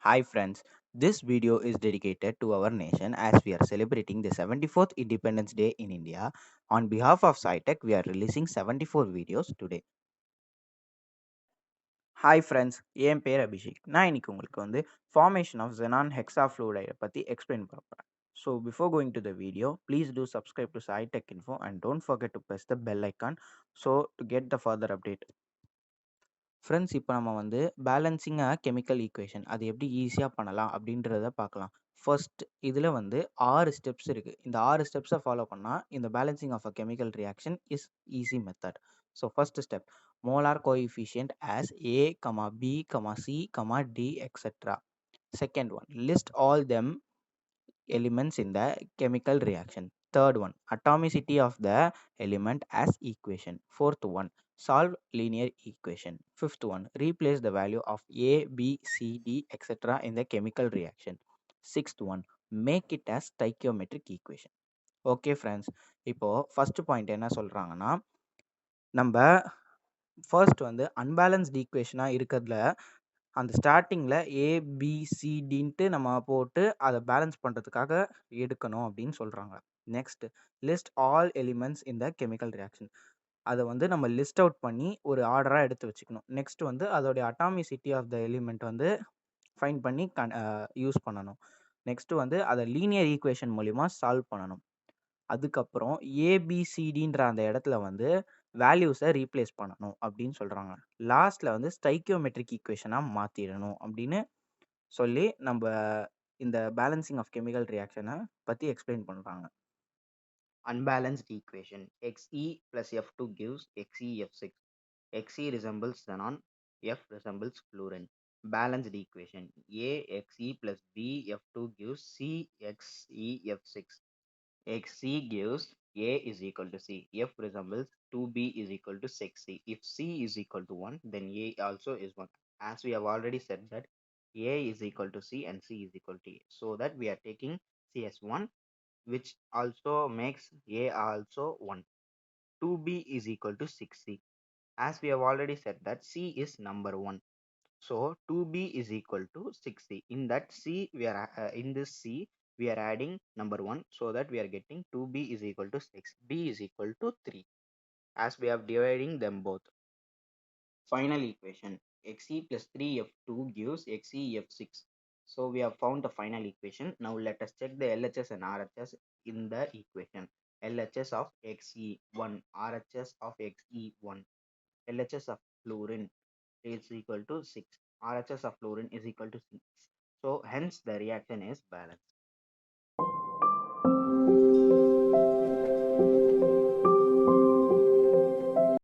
Hi friends, this video is dedicated to our nation as we are celebrating the 74th Independence Day in India. On behalf of Saitech, we are releasing 74 videos today. Hi friends, என் பேர் அபிஷேக். நான் இன்னைக்கு உங்களுக்கு வந்து formation of Xenon Hexafluride பத்தி explain பண்ண போறேன். So before going to the video, please do subscribe to Saitechinfo and don't forget to press the bell icon so to get the further update. Friends இப்போ நம்ம வந்து balancing chemical equation அது எப்படி ஈஸியாக பண்ணலாம் அப்படின்றத பார்க்கலாம். ஃபர்ஸ்ட் இதில் வந்து 6 ஸ்டெப்ஸ் இருக்குது. இந்த 6 ஸ்டெப்ஸை ஃபாலோ பண்ணால் இந்த balancing of a chemical reaction is easy method. So first step, molar coefficient as A, B, C, D, etc. Second one, list all them elements in the chemical reaction. Third one, atomicity of the element as equation. Fourth one, solve linear equation. Fifth one, replace the value of A, B, C, D, etc. in the chemical reaction. Sixth one, make it as stoichiometric equation. Okay friends, இப்போது first point என்ன சொல்கிறாங்கன்னா, நம்ம first வந்து unbalanced ஈக்குவேஷனாக இருக்கிறதுல அந்த ஸ்டார்டிங்கில் ஏபிசிடின்ட்டு நம்ம போட்டு அதை பேலன்ஸ் பண்ணுறதுக்காக எடுக்கணும் அப்படின்னு சொல்கிறாங்க. Next, list all elements in the chemical reaction. அதை வந்து நம்ம லிஸ்ட் அவுட் பண்ணி ஒரு ஆர்டராக எடுத்து வச்சுக்கணும். நெக்ஸ்ட் வந்து அதோடைய அட்டாமிசிட்டி ஆஃப் த எலிமெண்ட் வந்து ஃபைண்ட் பண்ணி யூஸ் பண்ணணும். நெக்ஸ்ட் வந்து அதை லீனியர் ஈக்குவேஷன் மூலிமா சால்வ் பண்ணணும். அதுக்கப்புறம் ஏபிசிடின்ற அந்த இடத்துல வந்து வேல்யூஸை ரீப்ளேஸ் பண்ணணும் அப்படின்னு சொல்கிறாங்க. லாஸ்ட்டில் வந்து ஸ்டைக்கியோமெட்ரிக் ஈக்குவேஷனாக மாற்றிடணும் அப்படின்னு சொல்லி நம்ம இந்த பேலன்சிங் ஆஃப் கெமிக்கல் ரியாக்ஷனை பற்றி எக்ஸ்பிளைன் பண்ணுறாங்க. Unbalanced equation Xe plus F2 gives XeF6. Xe resembles xenon, F resembles fluorine. Balanced equation A Xe plus B F2 gives CXeF6. Xe gives A is equal to C. F resembles 2B is equal to 6C. If C is equal to 1, then A also is 1. As we have already said that A is equal to C and C is equal to A. So that we are taking C as 1, which also makes A also 1. 2B is equal to 6C. As we have already said that C is number 1. So 2B is equal to 6C. In that C, we are in this C, we are adding number 1 so that we are getting 2B is equal to 6. B is equal to 3. As we are dividing them both. Final equation Xe plus 3F2 gives XeF6. So we have found the final equation. Now let us check the LHS and RHS in the equation. LHS of Xe1, RHS of Xe1. LHS of fluorine is equal to 6. RHS of fluorine is equal to 6. So hence the reaction is balanced.